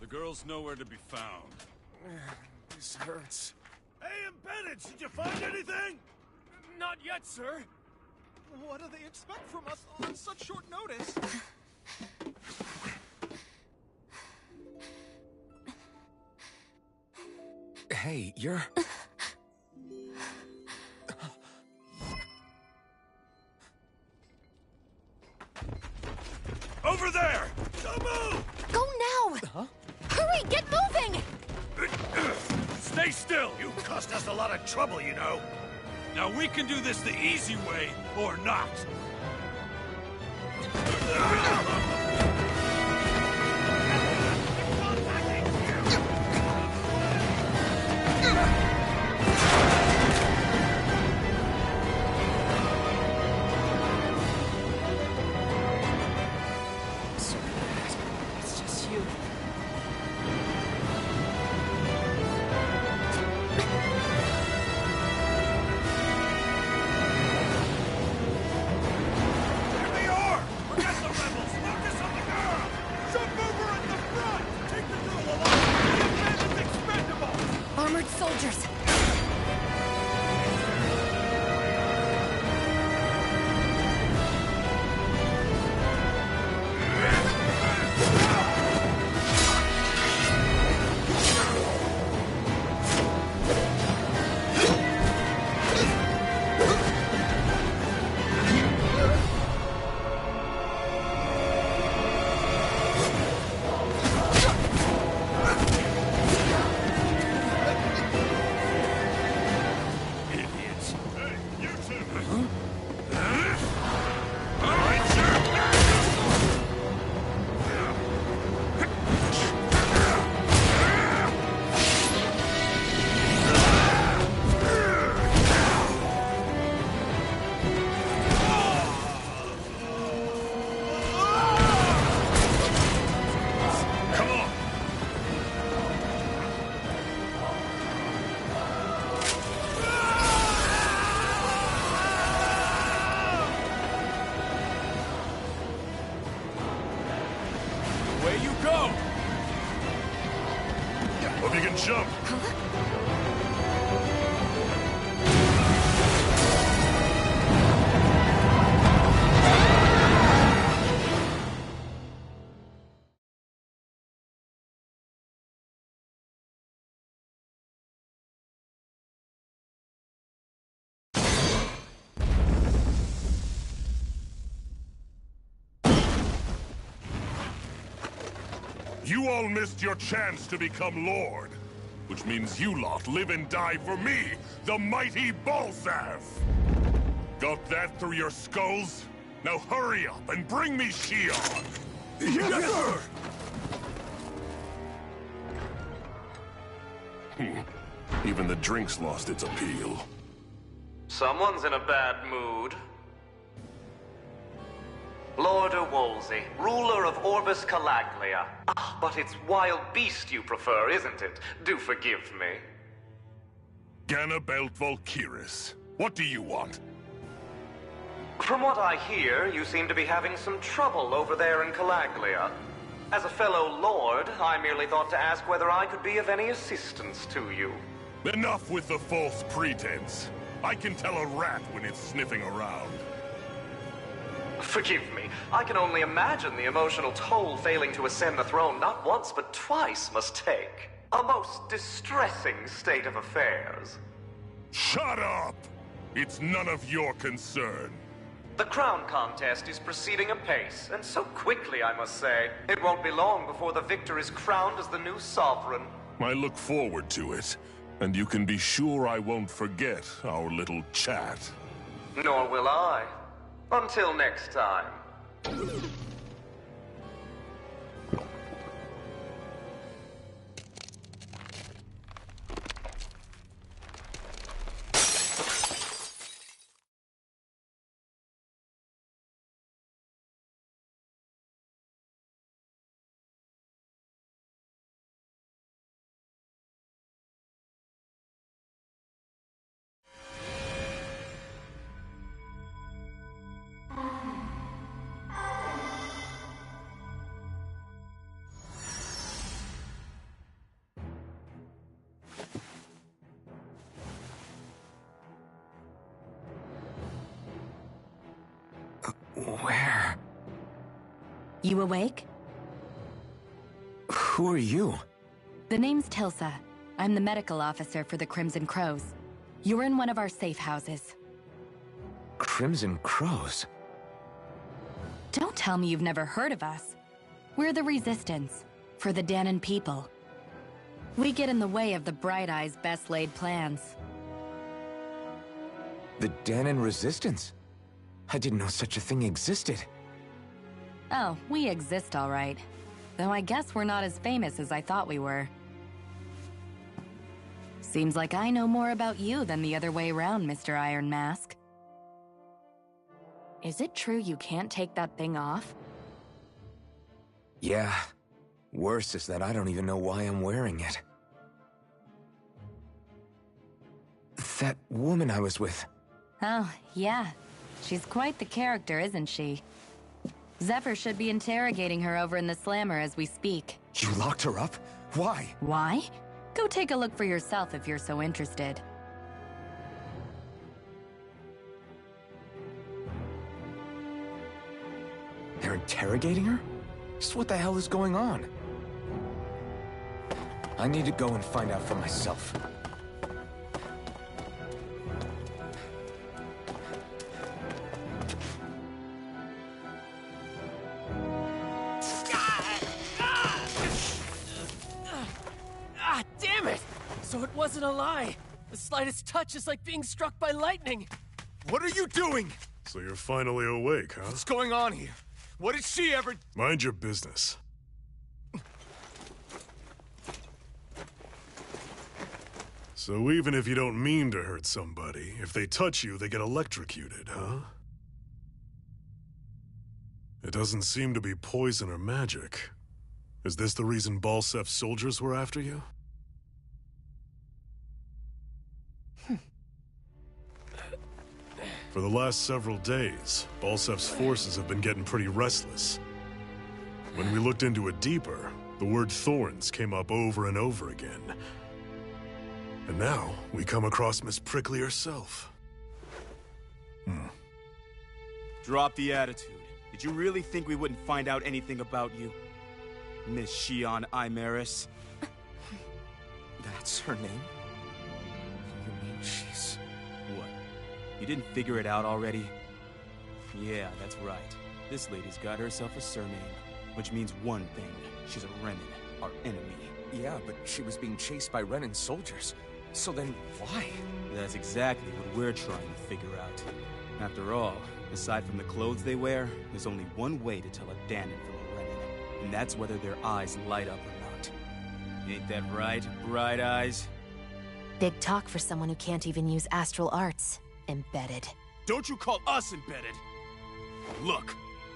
The girl's nowhere to be found. This hurts. Hey, Embedded, did you find anything? Not yet, sir. What do they expect from us on such short notice? Hey, you're... Over there! Don't move! Go now! Huh? Hurry, get moving! Stay still! You cost us a lot of trouble, you know. Now we can do this the easy way, or not. It's just you. Here they are! Forget the rebels! Focus on the girl! Jump over at the front! Take the girl along! The bandit's expendable! Armored soldiers! Idiots! Hey, you two! All right, sir! Come on! Away you go! Hope you can jump! You all missed your chance to become Lord, which means you lot live and die for me, the mighty Balzav! Got that through your skulls? Now hurry up and bring me Shion! Yes, sir! Even the drink's lost its appeal. Someone's in a bad mood. Lord Wolsey, ruler of Orbis Calaglia. Ah, but it's wild beast you prefer, isn't it? Do forgive me. Ganabelt Volkiris, what do you want? From what I hear, you seem to be having some trouble over there in Calaglia. As a fellow lord, I merely thought to ask whether I could be of any assistance to you. Enough with the false pretense. I can tell a rat when it's sniffing around. Forgive me, I can only imagine the emotional toll failing to ascend the throne not once but twice must take. A most distressing state of affairs. Shut up! It's none of your concern. The crown contest is proceeding apace, and so quickly, I must say. It won't be long before the victor is crowned as the new sovereign. I look forward to it, and you can be sure I won't forget our little chat. Nor will I. Until next time. Where? You awake? Who are you? The name's Tilsa. I'm the medical officer for the Crimson Crows. You're in one of our safe houses. Crimson Crows? Don't tell me you've never heard of us. We're the Resistance, for the Dahnan people. We get in the way of the Bright Eyes' best-laid plans. The Dahnan Resistance? I didn't know such a thing existed. Oh, we exist all right. Though I guess we're not as famous as I thought we were. Seems like I know more about you than the other way around, Mr. Iron Mask. Is it true you can't take that thing off? Yeah. Worse is that I don't even know why I'm wearing it. That woman I was with. Oh, yeah. She's quite the character, isn't she? Zephyr should be interrogating her over in the Slammer as we speak. You locked her up? Why? Why? Go take a look for yourself if you're so interested. They're interrogating her? Just what the hell is going on? I need to go and find out for myself. Ah, damn it! So it wasn't a lie. The slightest touch is like being struck by lightning. What are you doing? So you're finally awake, huh? What's going on here? What did she ever... Mind your business. So even if you don't mean to hurt somebody, if they touch you, they get electrocuted, huh? It doesn't seem to be poison or magic. Is this the reason Balsef's soldiers were after you? For the last several days, Balsef's forces have been getting pretty restless. When we looked into it deeper, the word thorns came up over and over again. And now, we come across Miss Prickly herself. Drop the attitude. Did you really think we wouldn't find out anything about you? Miss Shion Imaris? That's her name? You mean she's... What? You didn't figure it out already? Yeah, that's right. This lady's got herself a surname, which means one thing. She's a Renan, our enemy. Yeah, but she was being chased by Renan soldiers. So then, why? That's exactly what we're trying to figure out. After all, aside from the clothes they wear, there's only one way to tell a Dahnan from a Renan, and that's whether their eyes light up or not. Ain't that right, Bright Eyes? Big talk for someone who can't even use astral arts. Embedded. Don't you call us embedded! Look,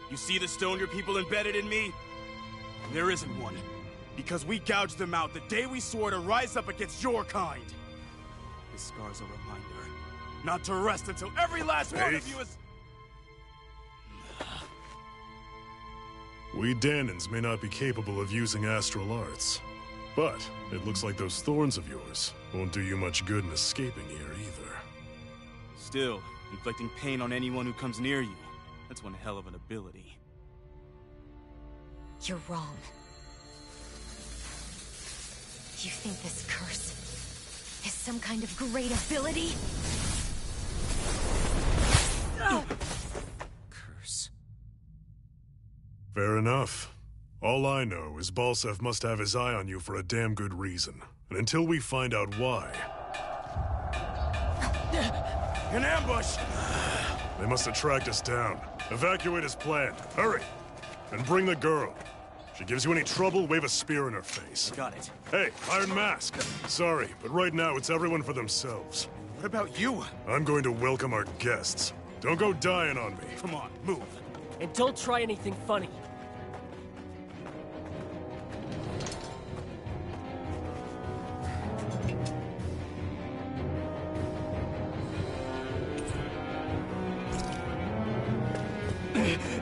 you see the stone your people embedded in me? There isn't one. Because we gouged them out the day we swore to rise up against your kind. This scar's a reminder, not to rest until every last one of you is... We Dahnans may not be capable of using astral arts, but it looks like those thorns of yours won't do you much good in escaping here either. Still, inflicting pain on anyone who comes near you, that's one hell of an ability. You're wrong. You think this curse is some kind of great ability? Curse. Fair enough. All I know is Balsef must have his eye on you for a damn good reason. And until we find out why... An ambush! They must have tracked us down. Evacuate as planned. Hurry! And bring the girl. If she gives you any trouble, wave a spear in her face. Got it. Hey, Iron Mask. Sorry, but right now it's everyone for themselves. What about you? I'm going to welcome our guests. Don't go dying on me. Come on, move. And don't try anything funny.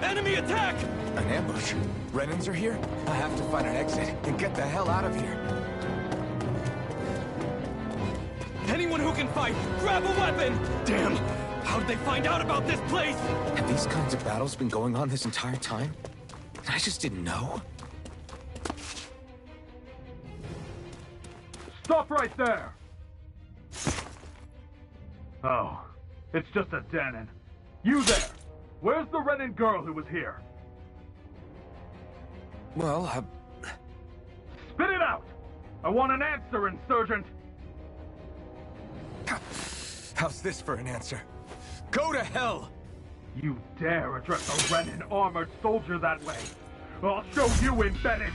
Enemy attack! An ambush? Renans are here? I have to find an exit and get the hell out of here. Anyone who can fight, grab a weapon! Damn! How'd they find out about this place? Have these kinds of battles been going on this entire time? And I just didn't know? Stop right there! Oh, it's just a Dahnan. You there! Where's the Renan girl who was here? Well, Spit it out! I want an answer, Insurgent! how's this for an answer? Go to hell! You dare address a Renan armored soldier that way? I'll show you, Embedded!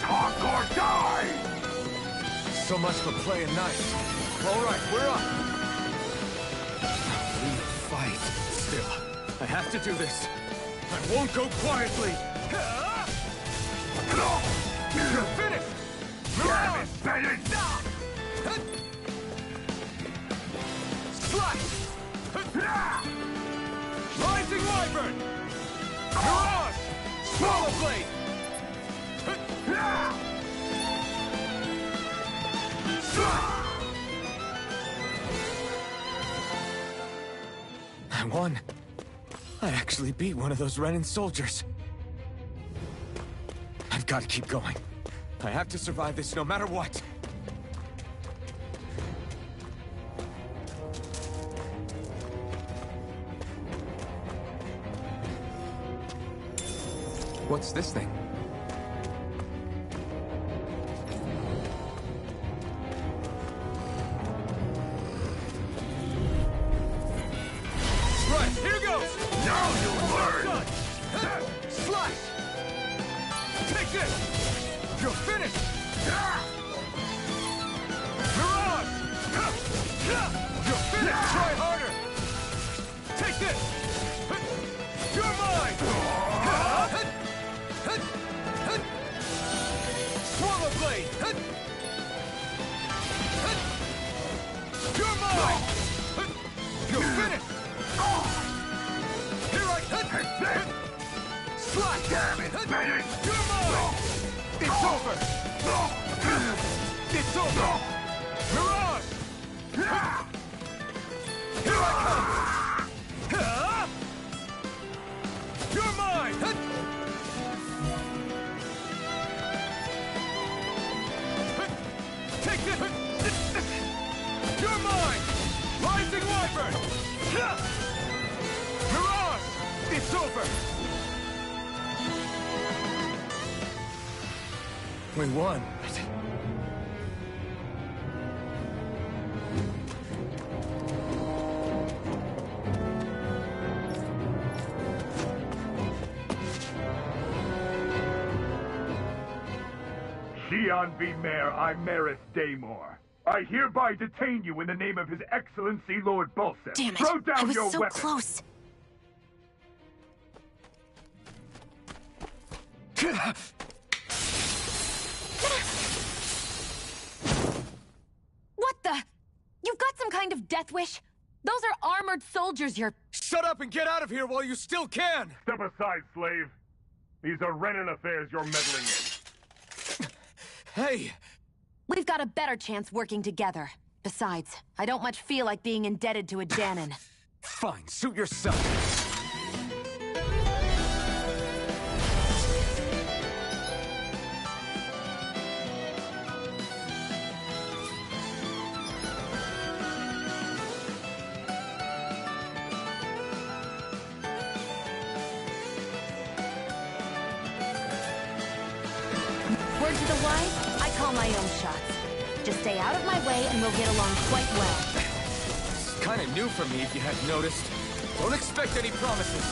Talk or die! So much for playing nice. All right, we're up. We fight. Still, I have to do this. I won't go quietly. You're finished! Damn it, Bennett! Slice! Rising Wyvern! Mirage! Swallow Blade! I won. I actually beat one of those Renan soldiers. I've got to keep going. I have to survive this no matter what. What's this thing? Right, here goes! Now you'll learn! Slice! Take this! You're finished! Mirage! You're finished! Try harder! Take this! You're mine! Swallow Blade! You're mine! You're finished! Here I come! Slash! Damn it, Bennett! You're mine! It's over! It's over! Mirage! Here I come! You're mine! Take this! You're mine! Rising Wyvern! Mirage! It's over! We won. Xian V. Mayor Imaris Daymore. I hereby detain you in the name of His Excellency Lord Balsam. Damn it! Throw down I was your so weapon. close. What the? You've got some kind of death wish? Those are armored soldiers you're... Shut up and get out of here while you still can! Step aside, slave. These are Renan affairs you're meddling in. Hey! We've got a better chance working together. Besides, I don't much feel like being indebted to a Dahnan. Fine, suit yourself. Word to the wise, I call my own shots. Just stay out of my way and we'll get along quite well. It's kind of new for me, if you hadn't noticed. Don't expect any promises.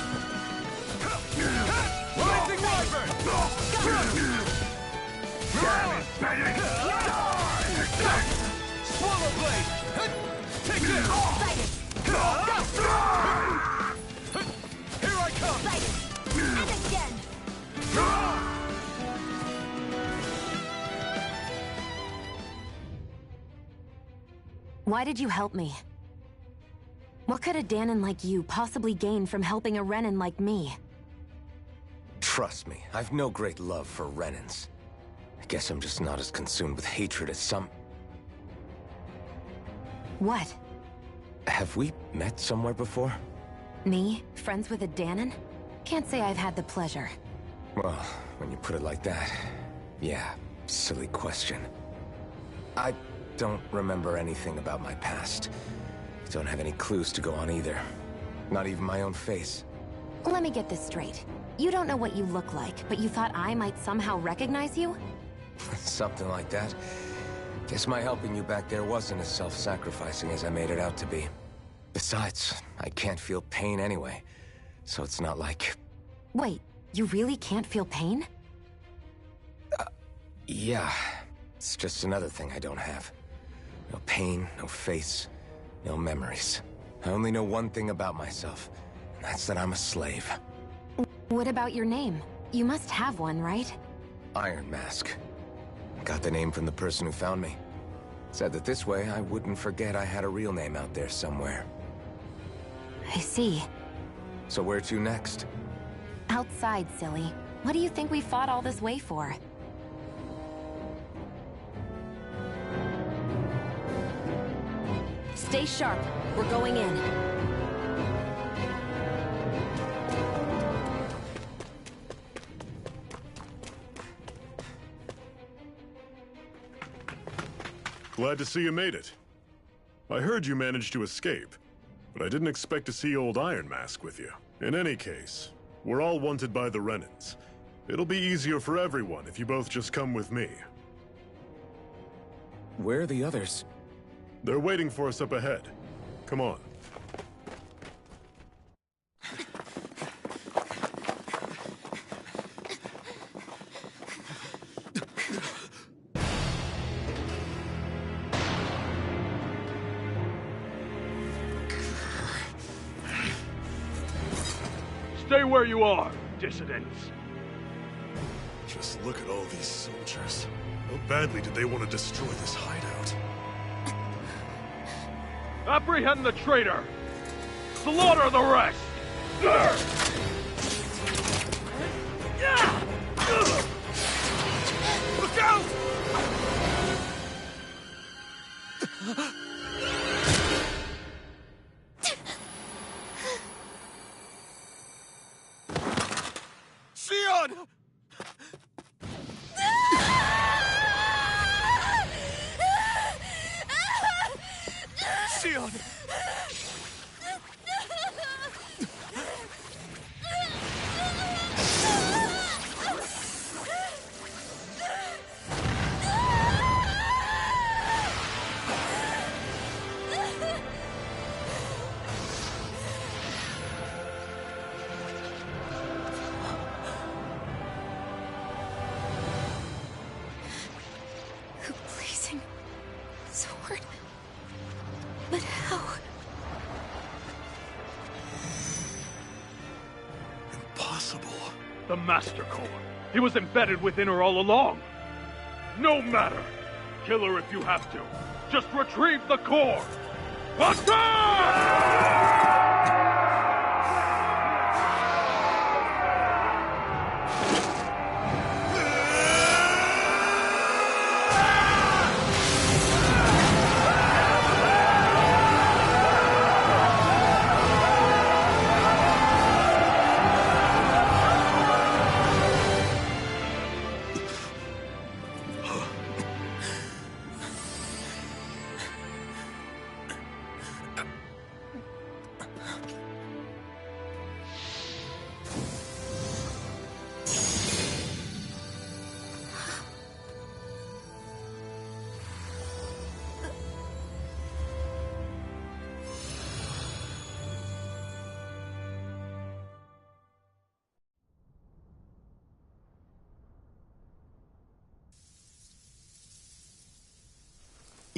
Rising Wyvern! Swallow Blade! Take this! Here I come! And again! Why did you help me? What could a Dahnan like you possibly gain from helping a Renan like me? Trust me, I've no great love for Renans. I guess I'm just not as consumed with hatred as some... What? Have we met somewhere before? Me? Friends with a Dahnan? Can't say I've had the pleasure. Well, when you put it like that, yeah, silly question. I don't remember anything about my past. Don't have any clues to go on either. Not even my own face. Let me get this straight. You don't know what you look like, but you thought I might somehow recognize you? Something like that. Guess my helping you back there wasn't as self-sacrificing as I made it out to be. Besides, I can't feel pain anyway, so it's not like... Wait, you really can't feel pain? Yeah. It's just another thing I don't have. No pain, no face, no memories. I only know one thing about myself, and that's that I'm a slave. What about your name? You must have one, right? Iron Mask. Got the name from the person who found me. Said that this way I wouldn't forget I had a real name out there somewhere. I see. So where to next? Outside, silly. What do you think we fought all this way for? Stay sharp. We're going in. Glad to see you made it. I heard you managed to escape, but I didn't expect to see old Iron Mask with you. In any case, we're all wanted by the Renans. It'll be easier for everyone if you both just come with me. Where are the others? They're waiting for us up ahead. Come on. Stay where you are, dissidents. Just look at all these soldiers. How badly did they want to destroy this hideout? Apprehend the traitor! Slaughter the rest! Look out! Sion! Sion! Blazing sword. But how? Impossible. The Master Core. He was embedded within her all along. No matter. Kill her if you have to. Just retrieve the core. Attack!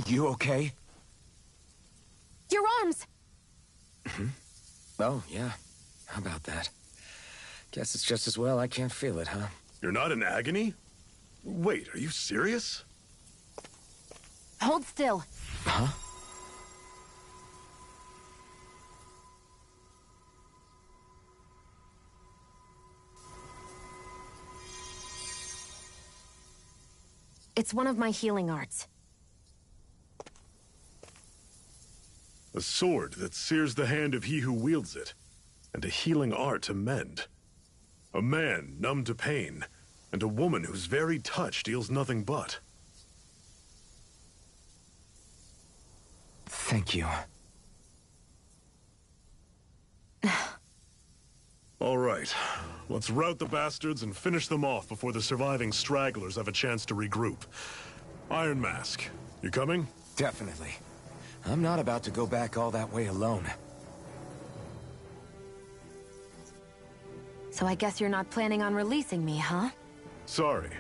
You okay? Your arms! Oh, yeah. How about that? Guess it's just as well I can't feel it, huh? You're not in agony? Wait, are you serious? Hold still. Huh? It's one of my healing arts. A sword that sears the hand of he who wields it, and a healing art to mend. A man numb to pain, and a woman whose very touch deals nothing but. Thank you. All right, let's rout the bastards and finish them off before the surviving stragglers have a chance to regroup. Iron Mask, you coming? Definitely. I'm not about to go back all that way alone. So I guess you're not planning on releasing me, huh? Sorry.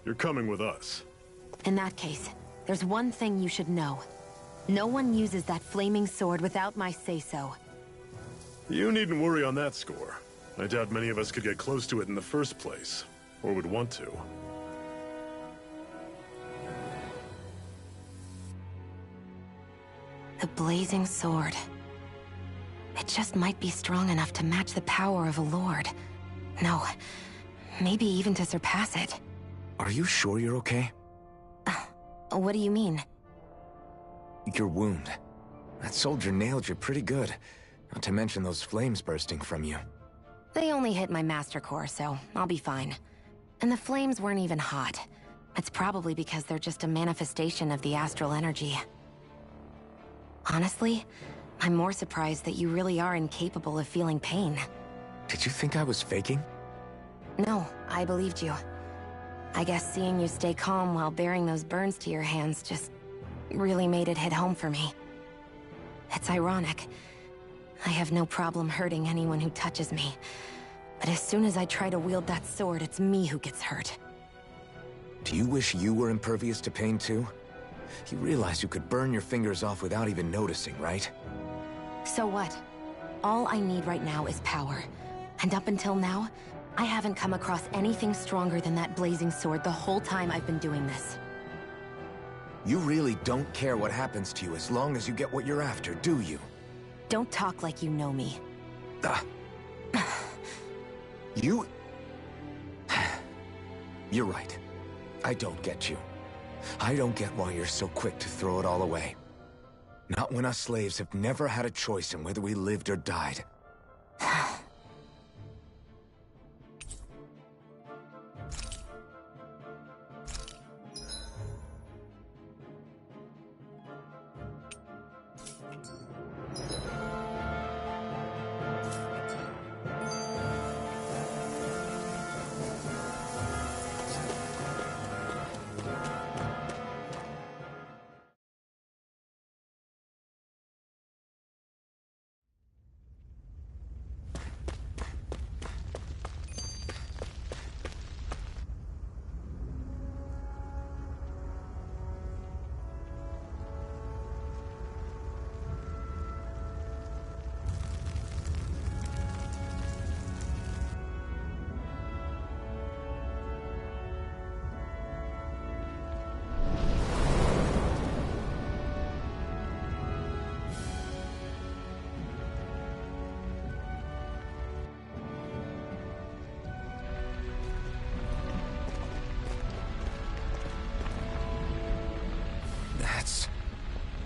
You're coming with us. In that case, there's one thing you should know. No one uses that flaming sword without my say-so. You needn't worry on that score. I doubt many of us could get close to it in the first place, or would want to. The blazing sword. It just might be strong enough to match the power of a lord. No, maybe even to surpass it. Are you sure you're okay? What do you mean? Your wound. That soldier nailed you pretty good. Not to mention those flames bursting from you. They only hit my master core, so I'll be fine. And the flames weren't even hot. It's probably because they're just a manifestation of the astral energy. Honestly, I'm more surprised that you really are incapable of feeling pain. Did you think I was faking? No, I believed you. I guess seeing you stay calm while bearing those burns to your hands just really made it hit home for me. It's ironic. I have no problem hurting anyone who touches me. But as soon as I try to wield that sword, it's me who gets hurt. Do you wish you were impervious to pain too? You realize you could burn your fingers off without even noticing, right? So what? All I need right now is power. And up until now, I haven't come across anything stronger than that blazing sword the whole time I've been doing this. You really don't care what happens to you as long as you get what you're after, do you? Don't talk like you know me. You... You're right. I don't get you. I don't get why you're so quick to throw it all away. Not when us slaves have never had a choice in whether we lived or died.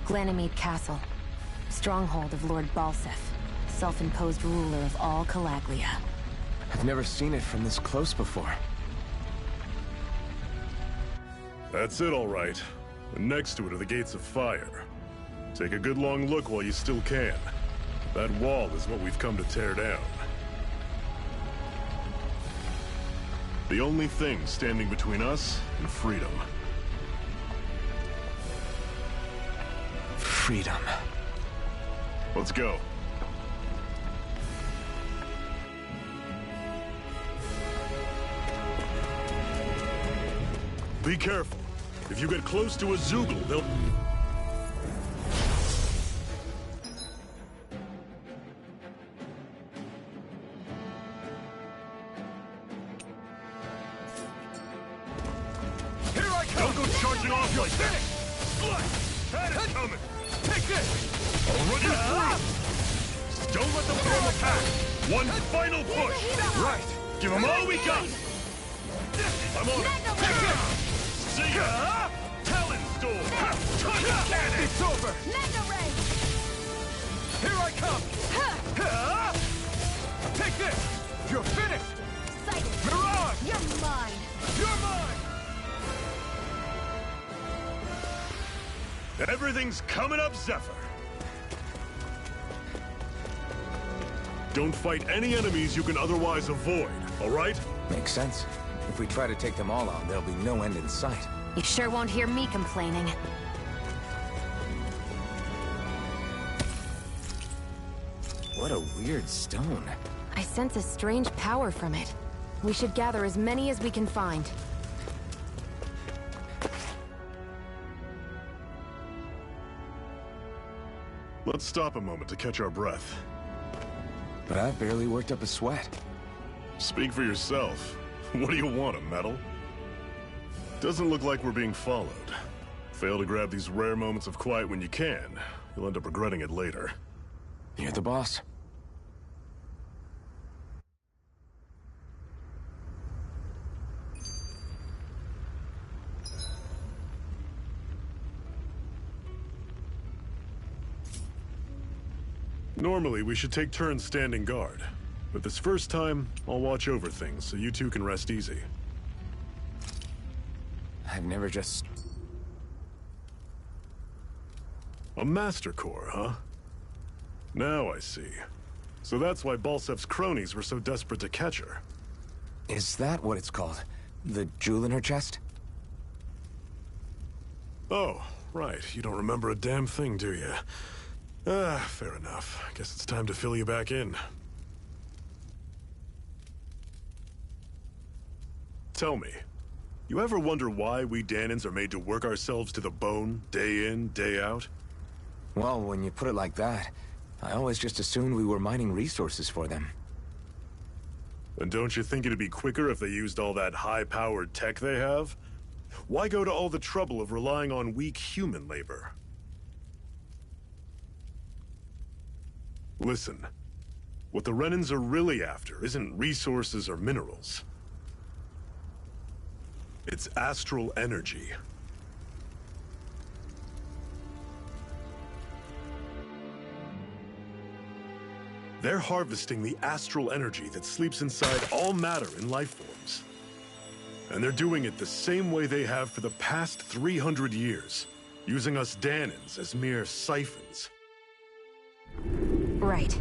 Glanimede Castle. Stronghold of Lord Balseph, self-imposed ruler of all Calaglia. I've never seen it from this close before. That's it, all right. And next to it are the Gates of Fire. Take a good long look while you still can. That wall is what we've come to tear down. The only thing standing between us and freedom. Freedom. Let's go. Be careful. If you get close to a Zeugle, they'll... Here I come! Don't go charging off like that! Had it coming! Take this! I'll run you through! Don't let them form a pack! One final push! Right! Give them all we got! I'm on it! Take it! See ya! It's over! Mega Ray! Here I come! Take this! You're finished! Sighted! Mirage! You're mine! You're mine! Everything's coming up, Zephyr. Don't fight any enemies you can otherwise avoid, all right? Makes sense. If we try to take them all on, there'll be no end in sight. You sure won't hear me complaining. What a weird stone. I sense a strange power from it. We should gather as many as we can find. Let's stop a moment to catch our breath. But I've barely worked up a sweat. Speak for yourself. What do you want, a medal? Doesn't look like we're being followed. Fail to grab these rare moments of quiet when you can. You'll end up regretting it later. You're the boss. Normally, we should take turns standing guard. But this first time, I'll watch over things so you two can rest easy. I've never just... A Master Core, huh? Now I see. So that's why Balsef's cronies were so desperate to catch her. Is that what it's called? The jewel in her chest? Oh, right. You don't remember a damn thing, do you? Fair enough. Guess it's time to fill you back in. Tell me, you ever wonder why we Dahnans are made to work ourselves to the bone, day in, day out? Well, when you put it like that, I always just assumed we were mining resources for them. And don't you think it'd be quicker if they used all that high-powered tech they have? Why go to all the trouble of relying on weak human labor? Listen, what the Renans are really after isn't resources or minerals. It's astral energy. They're harvesting the astral energy that sleeps inside all matter in life forms. And they're doing it the same way they have for the past 300 years, using us Dahnans as mere siphons. Right.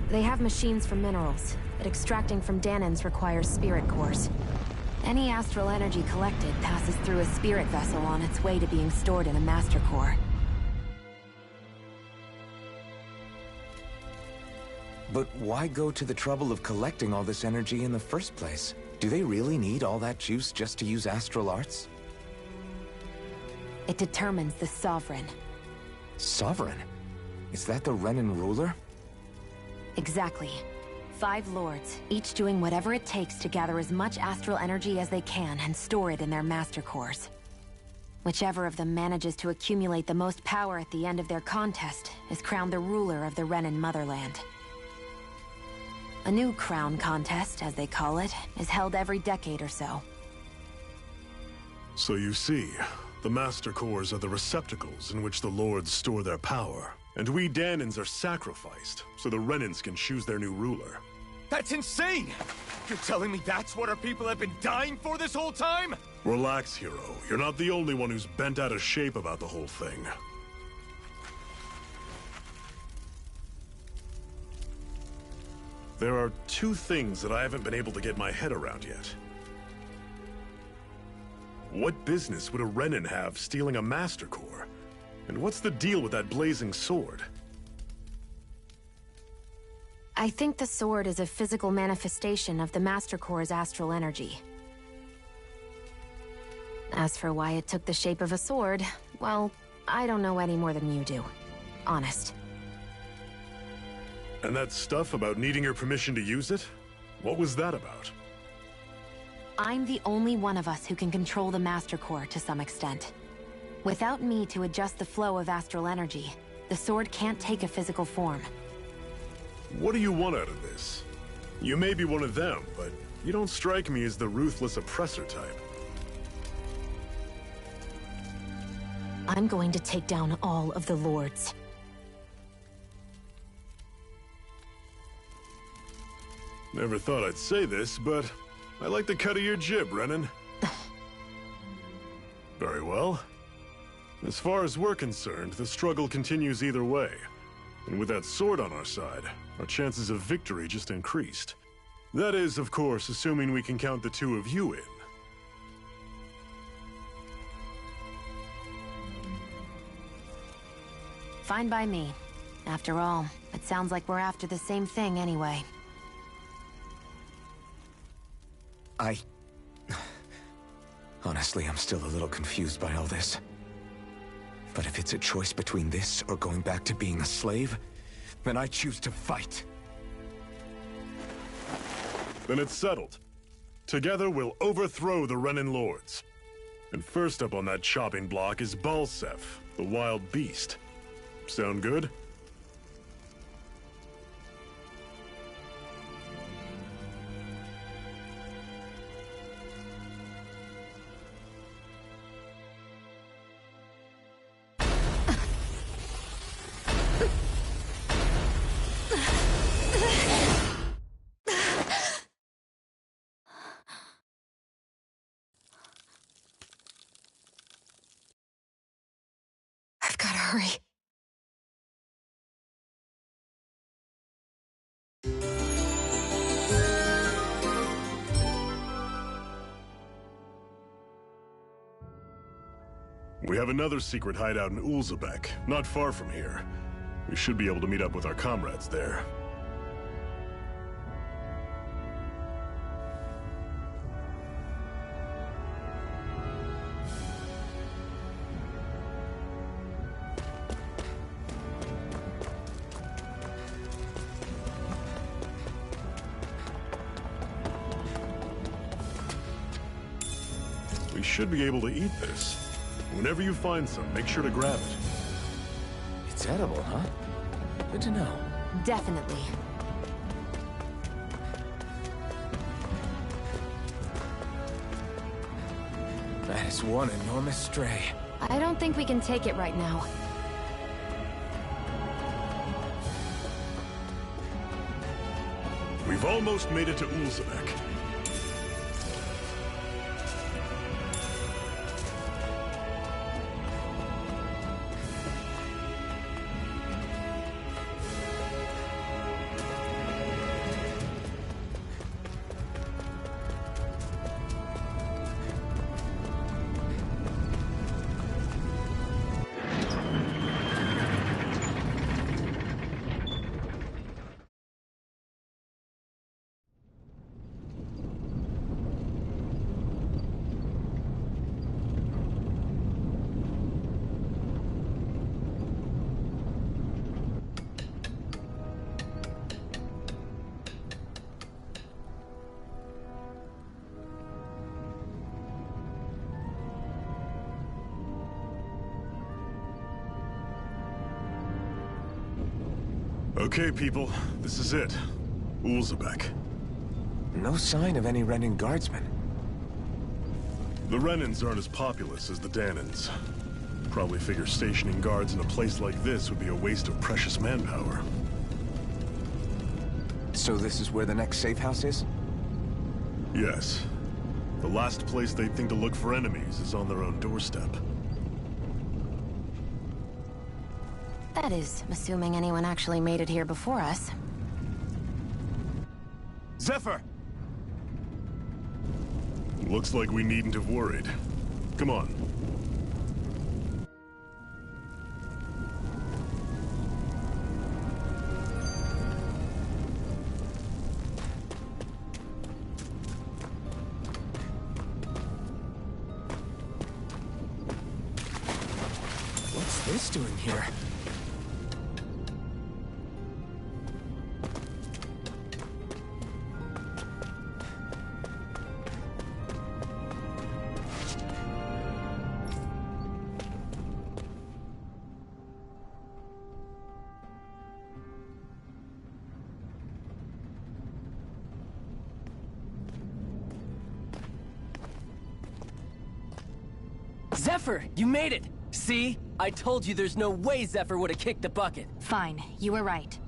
They have machines for minerals, but extracting from Dahnans requires spirit cores. Any astral energy collected passes through a spirit vessel on its way to being stored in a master core. But why go to the trouble of collecting all this energy in the first place? Do they really need all that juice just to use astral arts? It determines the Sovereign. Sovereign? Is that the Renan ruler? Exactly. 5 lords, each doing whatever it takes to gather as much astral energy as they can and store it in their master cores. Whichever of them manages to accumulate the most power at the end of their contest is crowned the ruler of the Renan motherland. A new crown contest, as they call it, is held every decade or so. So you see, the Master Cores are the receptacles in which the Lords store their power. And we Dahnans are sacrificed, so the Renans can choose their new ruler. That's insane! You're telling me that's what our people have been dying for this whole time? Relax, hero. You're not the only one who's bent out of shape about the whole thing. There are 2 things that I haven't been able to get my head around yet. What business would a Renan have stealing a Master Core? And what's the deal with that blazing sword? I think the sword is a physical manifestation of the Master Core's astral energy. As for why it took the shape of a sword, well, I don't know any more than you do. Honest. And that stuff about needing your permission to use it? What was that about? I'm the only one of us who can control the Master Core to some extent. Without me to adjust the flow of astral energy, the sword can't take a physical form. What do you want out of this? You may be one of them, but you don't strike me as the ruthless oppressor type. I'm going to take down all of the lords. Never thought I'd say this, but I like the cut of your jib, Renan. Very well. As far as we're concerned, the struggle continues either way. And with that sword on our side, our chances of victory just increased. That is, of course, assuming we can count the two of you in. Fine by me. After all, it sounds like we're after the same thing anyway. Honestly, I'm still a little confused by all this. But if it's a choice between this or going back to being a slave, then I choose to fight. Then it's settled. Together, we'll overthrow the Renan lords. And first up on that chopping block is Balseph, the wild beast. Sound good? I've gotta hurry. We have another secret hideout in Ulzebek, not far from here. We should be able to meet up with our comrades there. We should be able to eat this. Whenever you find some, make sure to grab it. It's edible, huh? Good to know. Definitely. That is one enormous stray. I don't think we can take it right now. We've almost made it to Ulzebek. Okay, people, this is it. Ulzebek. No sign of any Renan guardsmen. The Renans aren't as populous as the Danans. Probably figure stationing guards in a place like this would be a waste of precious manpower. So this is where the next safe house is? Yes. The last place they'd think to look for enemies is on their own doorstep. That is, assuming anyone actually made it here before us. Zephyr! Looks like we needn't have worried. Come on. What's this doing here? Zephyr, you made it! See? I told you there's no way Zephyr would have kicked the bucket. Fine, you were right.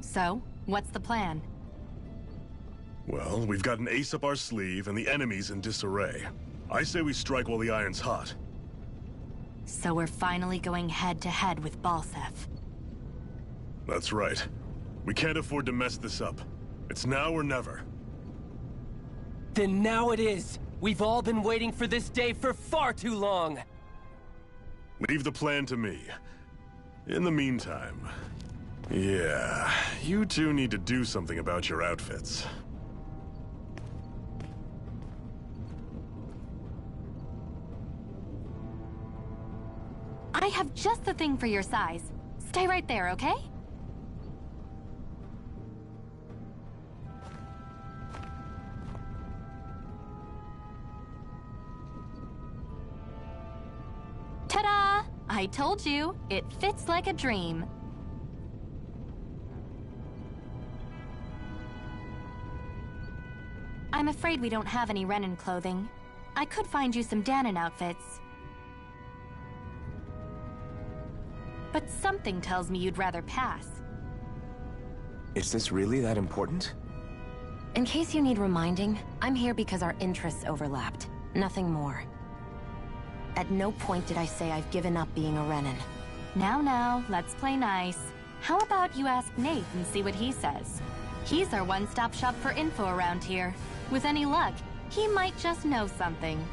So, what's the plan? Well, we've got an ace up our sleeve, and the enemy's in disarray. I say we strike while the iron's hot. So we're finally going head-to-head with Balseph. That's right. We can't afford to mess this up. It's now or never. Then now it is! We've all been waiting for this day for far too long! Leave the plan to me. In the meantime... yeah, you two need to do something about your outfits. I have just the thing for your size. Stay right there, okay? Ta-da! I told you, it fits like a dream. I'm afraid we don't have any Renan clothing. I could find you some Dahnan outfits. But something tells me you'd rather pass. Is this really that important? In case you need reminding, I'm here because our interests overlapped. Nothing more. At no point did I say I've given up being a Renan. Now, let's play nice. How about you ask Nate and see what he says? He's our one-stop shop for info around here. With any luck, he might just know something.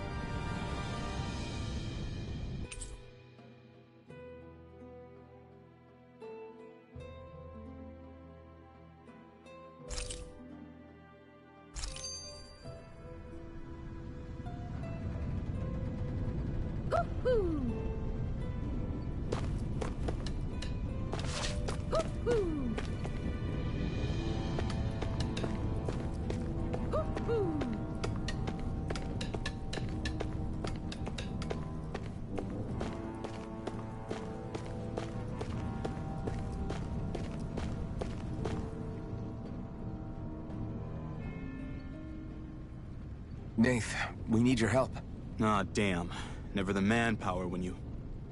Nath, we need your help. Ah, damn. Never the manpower when you...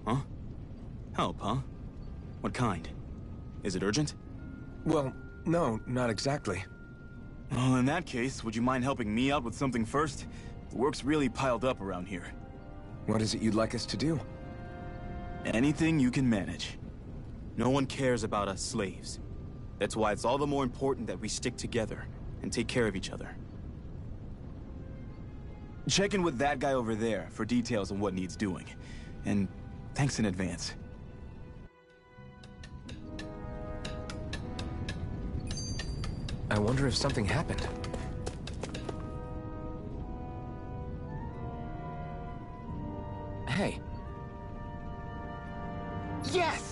Huh? Help, huh? What kind? Is it urgent? Well, no, not exactly. Well, in that case, would you mind helping me out with something first? The work's really piled up around here. What is it you'd like us to do? Anything you can manage. No one cares about us slaves. That's why it's all the more important that we stick together and take care of each other. Check in with that guy over there for details on what needs doing. And thanks in advance. I wonder if something happened. Hey. Yes!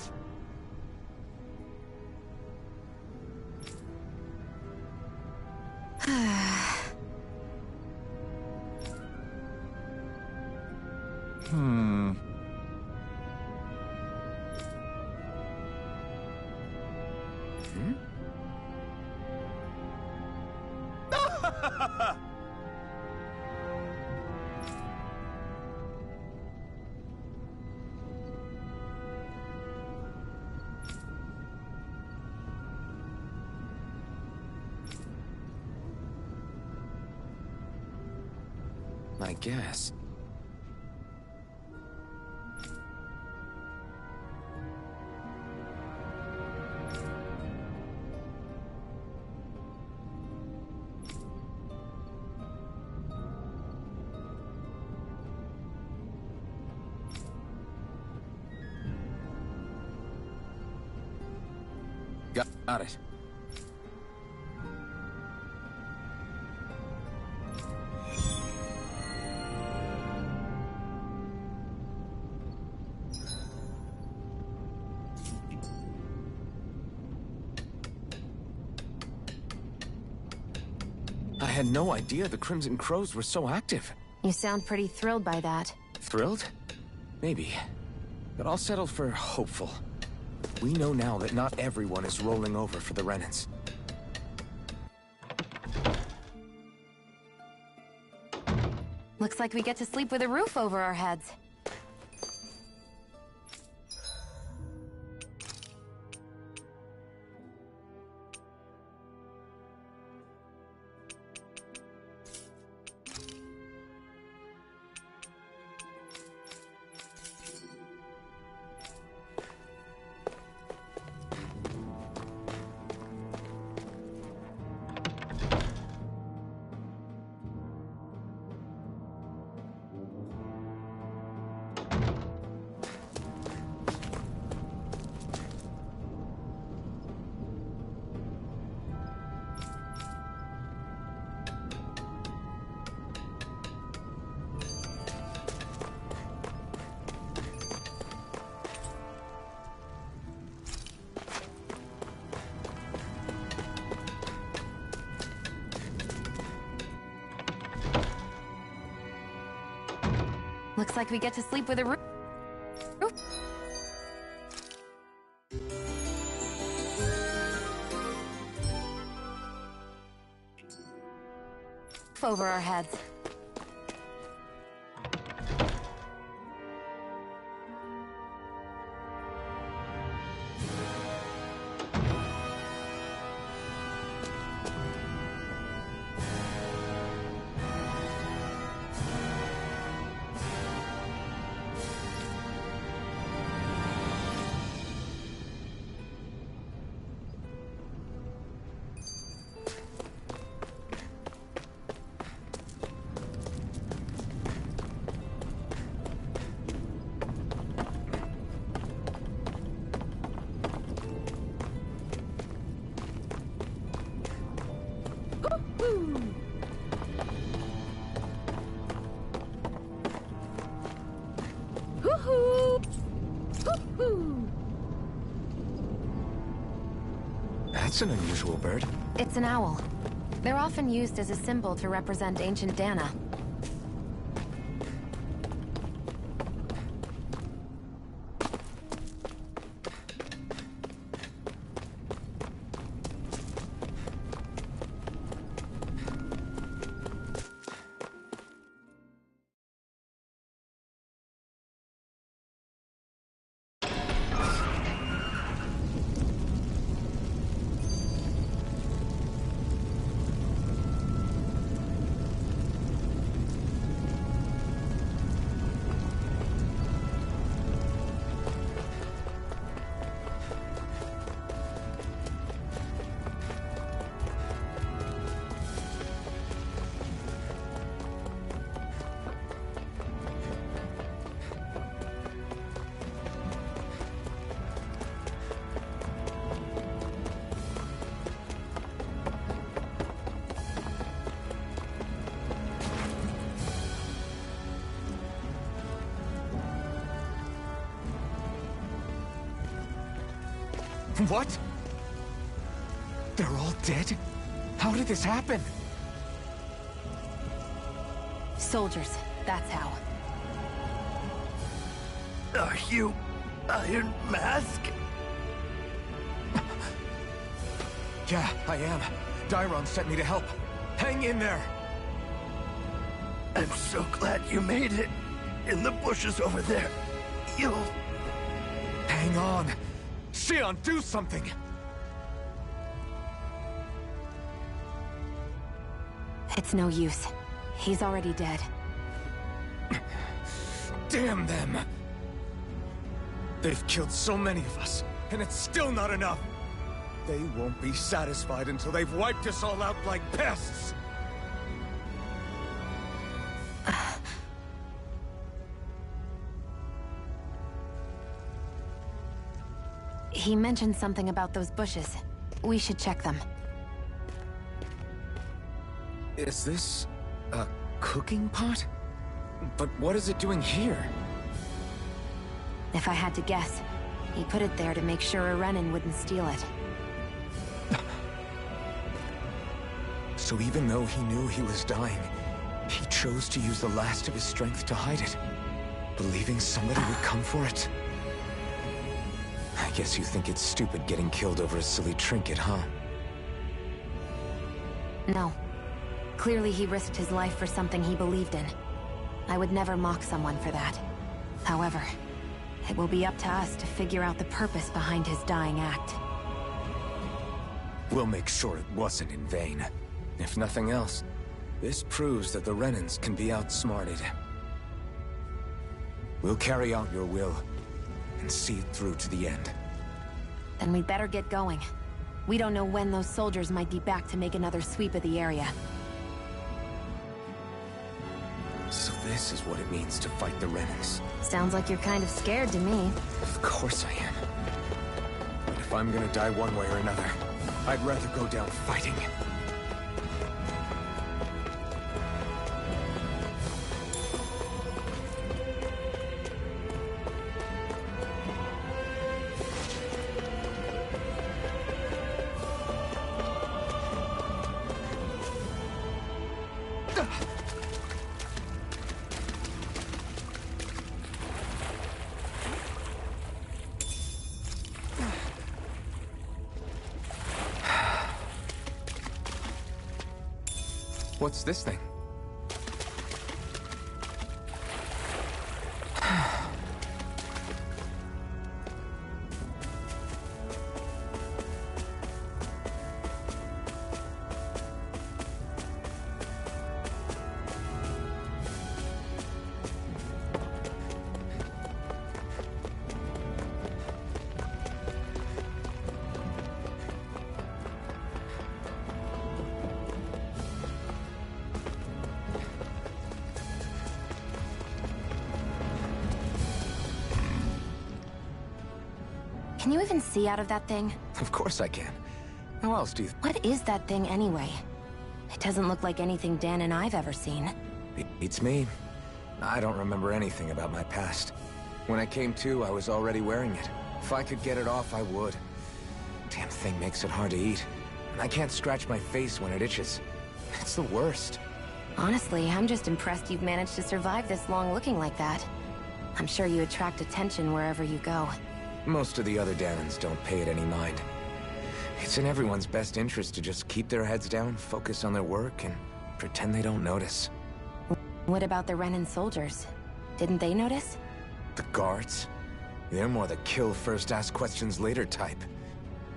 I guess. Got it. I had no idea the Crimson Crows were so active. You sound pretty thrilled by that. Thrilled? Maybe. But I'll settle for hopeful. We know now that not everyone is rolling over for the Renans. Looks like we get to sleep with a roof over our heads. Looks like we get to sleep with a roof over our heads. That's an unusual bird. It's an owl. They're often used as a symbol to represent ancient Dana. What? They're all dead? How did this happen? Soldiers, that's how. Are you Iron Mask? Yeah, I am. Dairon sent me to help. Hang in there! I'm so glad you made it. In the bushes over there. You'll... Hang on! Xion, do something! It's no use. He's already dead. Damn them! They've killed so many of us, and it's still not enough! They won't be satisfied until they've wiped us all out like pests! He mentioned something about those bushes. We should check them. Is this... a cooking pot? But what is it doing here? If I had to guess, he put it there to make sure a Renan wouldn't steal it. So even though he knew he was dying, he chose to use the last of his strength to hide it, believing somebody would come for it? I guess you think it's stupid getting killed over a silly trinket, huh? No. Clearly he risked his life for something he believed in. I would never mock someone for that. However, it will be up to us to figure out the purpose behind his dying act. We'll make sure it wasn't in vain. If nothing else, this proves that the Renans can be outsmarted. We'll carry out your will, and see it through to the end. Then we'd better get going. We don't know when those soldiers might be back to make another sweep of the area. So this is what it means to fight the Renans. Sounds like you're kind of scared to me. Of course I am. But if I'm gonna die one way or another, I'd rather go down fighting. What's this thing? Can you even see out of that thing? Of course I can. How else do you... What is that thing anyway? It doesn't look like anything Dan and I've ever seen. Beats me. I don't remember anything about my past. When I came to, I was already wearing it. If I could get it off, I would. Damn thing makes it hard to eat. And I can't scratch my face when it itches. It's the worst. Honestly, I'm just impressed you've managed to survive this long looking like that. I'm sure you attract attention wherever you go. Most of the other Dahnans don't pay it any mind. It's in everyone's best interest to just keep their heads down, focus on their work, and pretend they don't notice. What about the Renan soldiers? Didn't they notice? The guards? They're more the kill first, ask questions later type.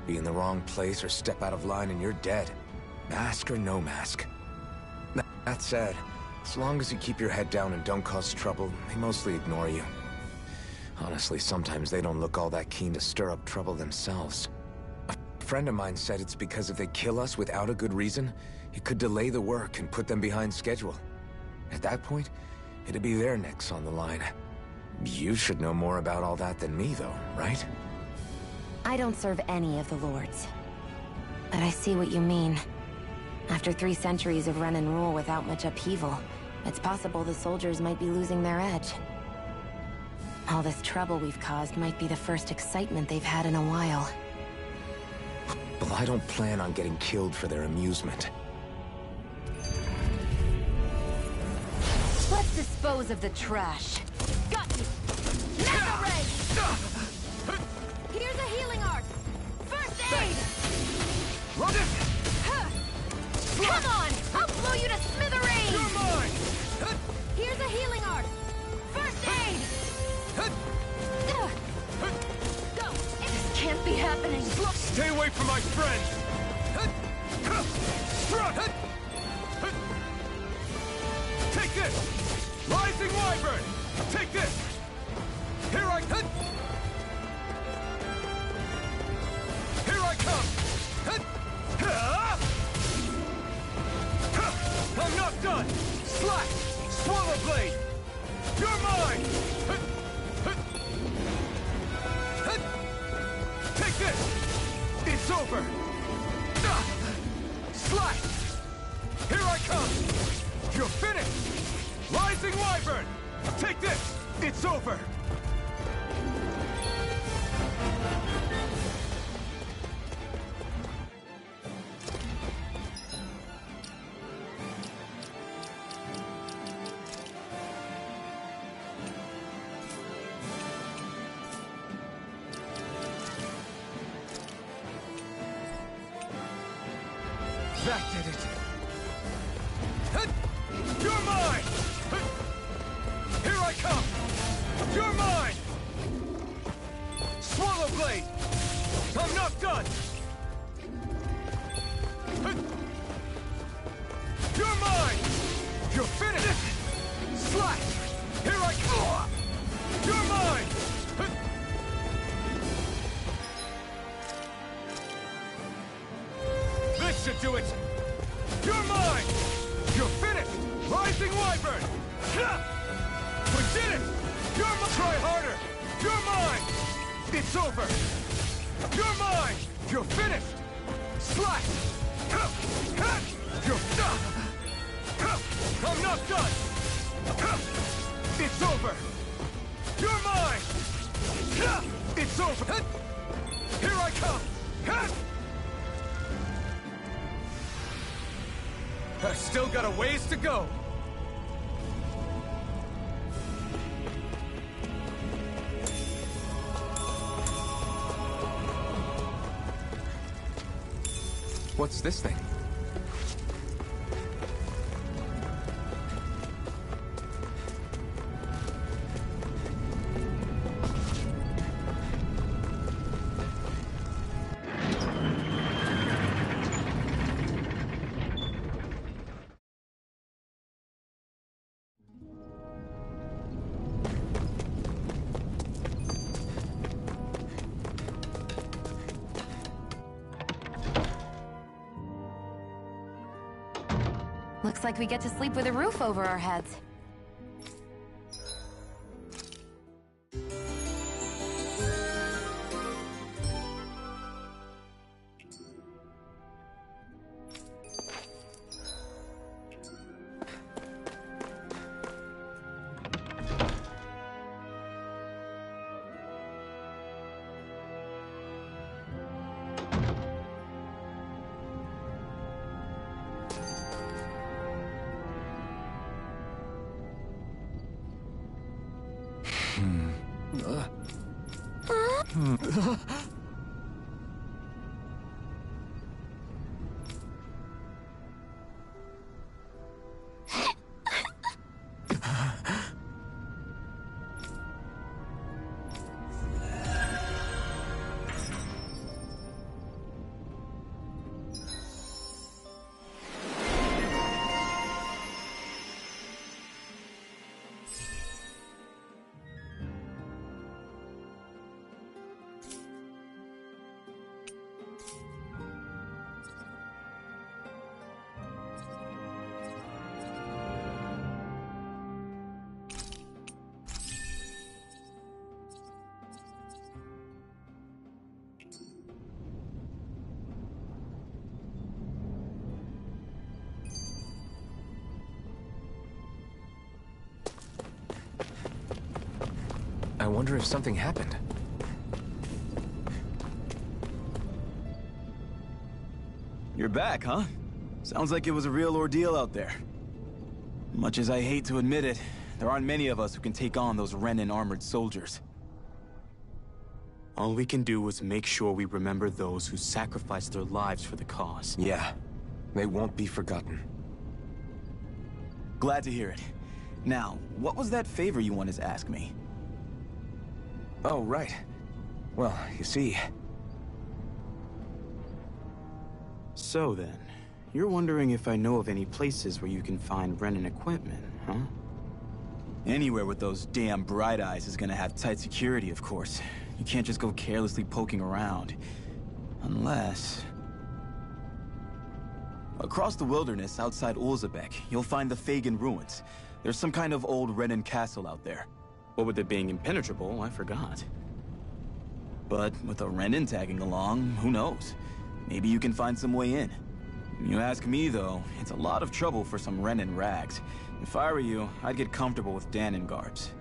Be in the wrong place or step out of line and you're dead. Mask or no mask. That said, as long as you keep your head down and don't cause trouble, they mostly ignore you. Honestly, sometimes they don't look all that keen to stir up trouble themselves. A friend of mine said it's because if they kill us without a good reason, it could delay the work and put them behind schedule. At that point, it'd be their necks on the line. You should know more about all that than me, though, right? I don't serve any of the lords. But I see what you mean. After 3 centuries of Renan rule without much upheaval, it's possible the soldiers might be losing their edge. All this trouble we've caused might be the first excitement they've had in a while. Well, I don't plan on getting killed for their amusement. Let's dispose of the trash. Got you! Mega Ray! Here's a healing art! First aid! Run it! Come on! I'll blow you to smithereens! You're mine! Here's a healing art! First aid! Go! This can't be happening! Stay away from my friend! Take this! Rising Wyvern! Take this! Here I come! Here I come! I'm not done! Slash! Swallow Blade! You're mine! Take this! It's over! Slash! Here I come! You're finished! Rising Wyvern! Take this! It's over! That did it! You're mine! Here I come! You're mine! Swallow Blade! I'm not done! You're mine! You're finished! Slash! Here I come! You're mine! This should do it! You're mine! You're finished! Rising Wyvern! We did it! You're mine! Try harder! You're mine! It's over! You're mine! You're finished! Slash! You're... I'm not done! It's over! You're mine! It's over! Here I come! I've still got a ways to go! What's this thing? Looks like we get to sleep with a roof over our heads. I wonder if something happened. You're back, huh? Sounds like it was a real ordeal out there. Much as I hate to admit it, there aren't many of us who can take on those Renan armored soldiers. All we can do is make sure we remember those who sacrificed their lives for the cause. Yeah, they won't be forgotten. Glad to hear it. Now, what was that favor you wanted to ask me? Oh, right. Well, you see... So then, you're wondering if I know of any places where you can find Renan equipment, huh? Anywhere with those damn bright eyes is gonna have tight security, of course. You can't just go carelessly poking around. Unless... Across the wilderness outside Ulzebek, you'll find the Fagin ruins. There's some kind of old Renan castle out there. What with it being impenetrable, I forgot. But with a Renan tagging along, who knows? Maybe you can find some way in. You ask me, though, it's a lot of trouble for some Renan rags. If I were you, I'd get comfortable with Danon guards.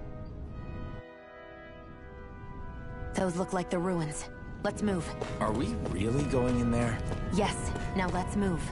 Those look like the ruins. Let's move. Are we really going in there? Yes. Now let's move.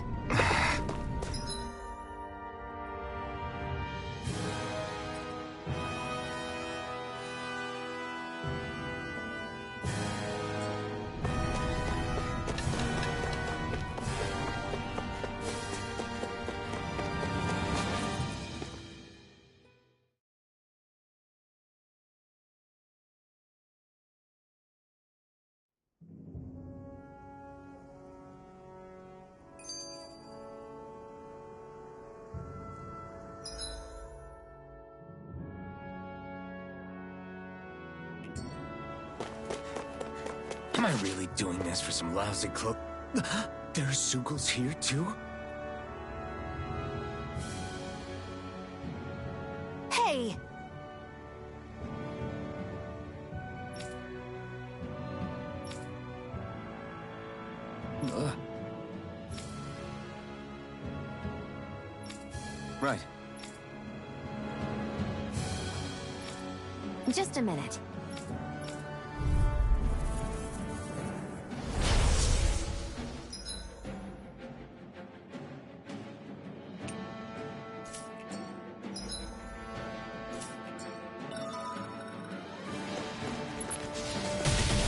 Am I really doing this for some lousy cloak? There's Zeugles here, too? Hey! Right. Just a minute.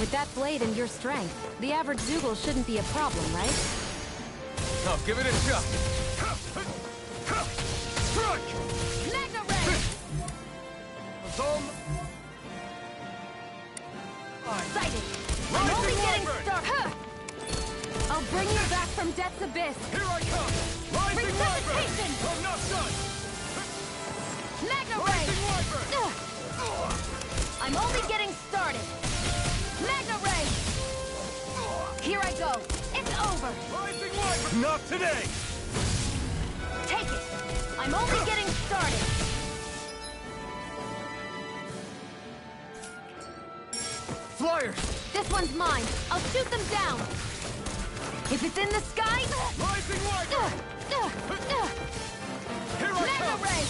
With that blade and your strength, the average Zeugle shouldn't be a problem, right? Now give it a shot. Strike! Magna Ray! Sighted! I'm only getting started! I'll bring you back from Death's Abyss! Here I come! Rising Wyvern! Resuscitation! From not done! Magna Ray! Rising Wyvern! I'm only getting started! Magna Ray! Here I go! It's over! Rising Wyvern! Not today! Take it! I'm only getting started. Flyers! This one's mine. I'll shoot them down. If it's in the sky... Rising Wyvern! Here I Mega come! Ray!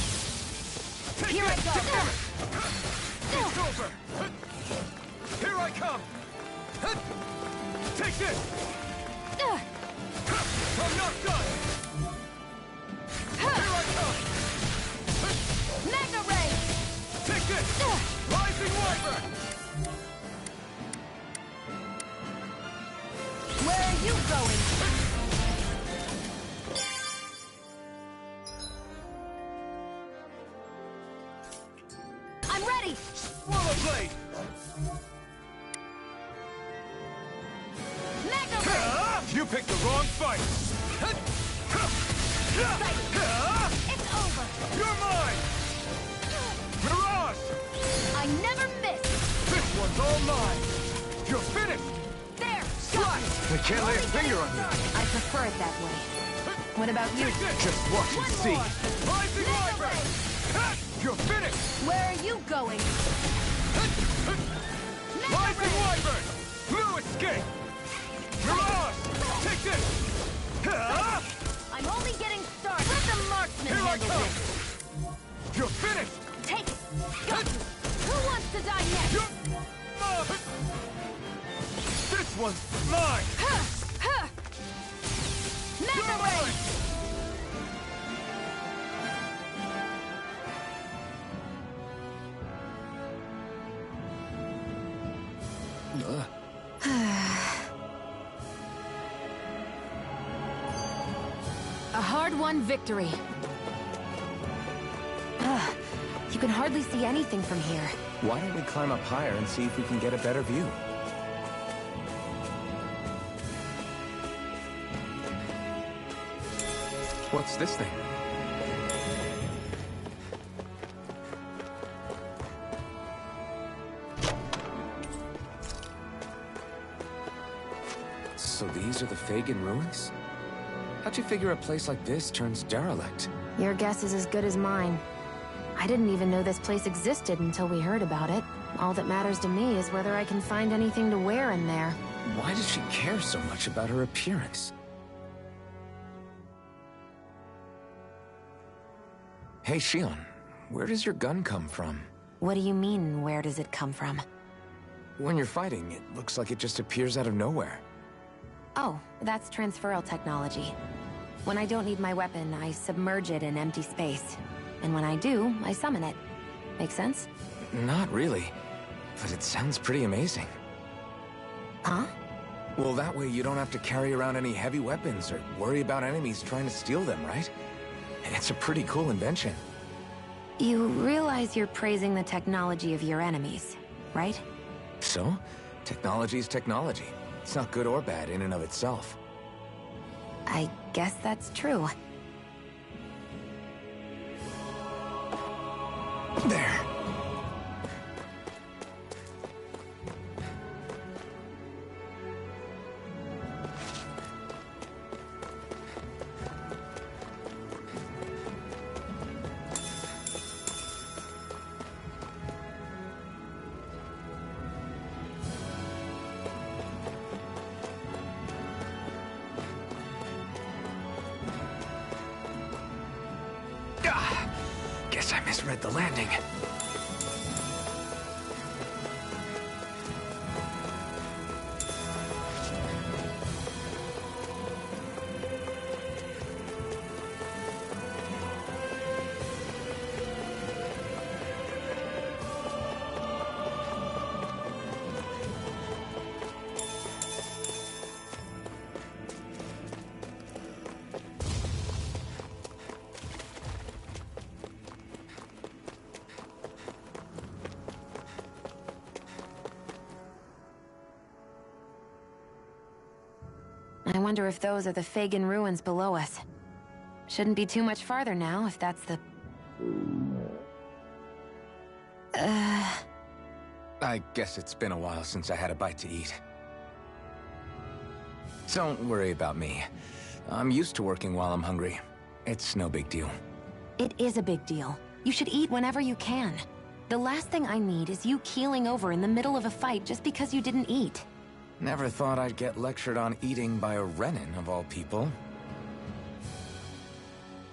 Here I go! It's over! Here I come! Take this! I'm not done! Here I come! Mega Ray! Take this! Rising Wyvern! Where are you going? I'm ready! Swallow Blade! Mega Ray! You picked the wrong fight! It's over! You're mine! Mirage! I never miss! This one's all mine! You're finished! There! Slice! I can't lay a finger on you! I prefer it that way. What about you? Just watch and see! Rising Mega Wyvern! You're finished! Where are you going? Rising Wyvern! No escape! Mirage! Take this! I'm only getting started. Let the marksman Here I handle come! this. You're finished! Take it! Got you! Who wants to die next? You're... This one's mine! Mega Ray! A hard-won victory. You can hardly see anything from here. Why don't we climb up higher and see if we can get a better view? What's this thing? So these are the Fagin ruins? How'd you figure a place like this turns derelict? Your guess is as good as mine. I didn't even know this place existed until we heard about it. All that matters to me is whether I can find anything to wear in there. Why does she care so much about her appearance? Hey, Shion, where does your gun come from? What do you mean, where does it come from? When you're fighting, it looks like it just appears out of nowhere. Oh, that's transferal technology. When I don't need my weapon, I submerge it in empty space. And when I do, I summon it. Make sense? Not really, but it sounds pretty amazing. Huh? Well, that way you don't have to carry around any heavy weapons or worry about enemies trying to steal them, right? It's a pretty cool invention. You realize you're praising the technology of your enemies, right? So, technology is technology. It's not good or bad in and of itself. I guess that's true. There. Guess I misread the landing. I wonder if those are the Fagin ruins below us. Shouldn't be too much farther now, if that's the... I guess it's been a while since I had a bite to eat. Don't worry about me. I'm used to working while I'm hungry. It's no big deal. It is a big deal. You should eat whenever you can. The last thing I need is you keeling over in the middle of a fight just because you didn't eat. Never thought I'd get lectured on eating by a Renin, of all people.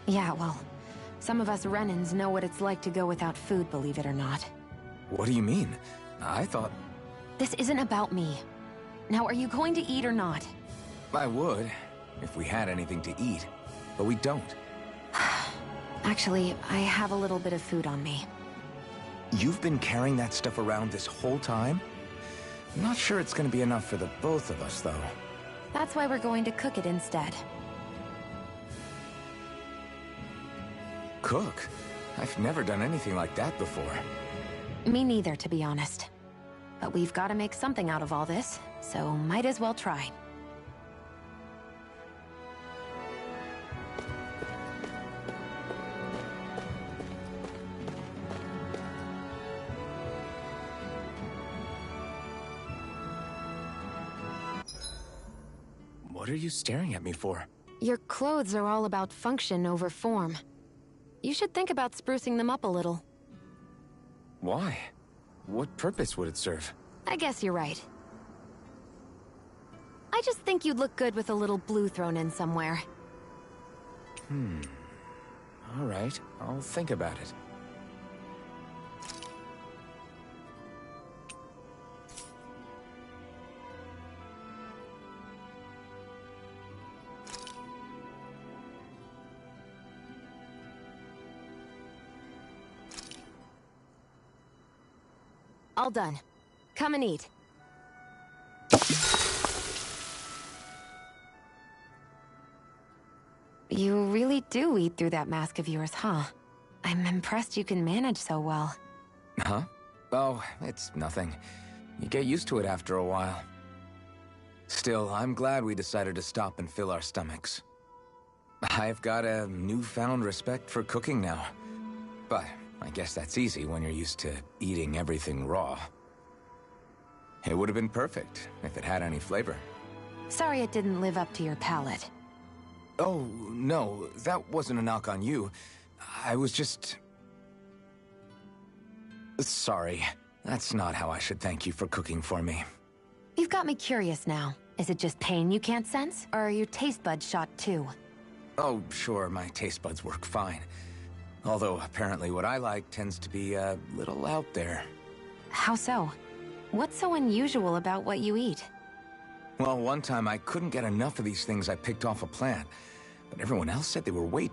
Yeah, well, some of us Renins know what it's like to go without food, believe it or not. What do you mean? I thought... This isn't about me. Now, are you going to eat or not? I would, if we had anything to eat. But we don't. Actually, I have a little bit of food on me. You've been carrying that stuff around this whole time? I'm not sure it's gonna be enough for the both of us, though. That's why we're going to cook it instead. Cook? I've never done anything like that before. Me neither, to be honest. But we've got to make something out of all this, so might as well try. What are you staring at me for? Your clothes are all about function over form. You should think about sprucing them up a little. Why? What purpose would it serve? I guess you're right. I just think you'd look good with a little blue thrown in somewhere. All right, I'll think about it. All done. Come and eat. You really do eat through that mask of yours, huh? I'm impressed you can manage so well. Huh? Oh, it's nothing. You get used to it after a while. Still, I'm glad we decided to stop and fill our stomachs. I've got a newfound respect for cooking now. But I guess that's easy when you're used to eating everything raw. It would have been perfect if it had any flavor. Sorry it didn't live up to your palate. Oh, no, that wasn't a knock on you. I was just... Sorry. That's not how I should thank you for cooking for me. You've got me curious now. Is it just pain you can't sense? Or are your taste buds shot too? Oh, sure, my taste buds work fine. Although, apparently what I like tends to be a little out there. How so? What's so unusual about what you eat? Well, one time I couldn't get enough of these things I picked off a plant, but everyone else said they were way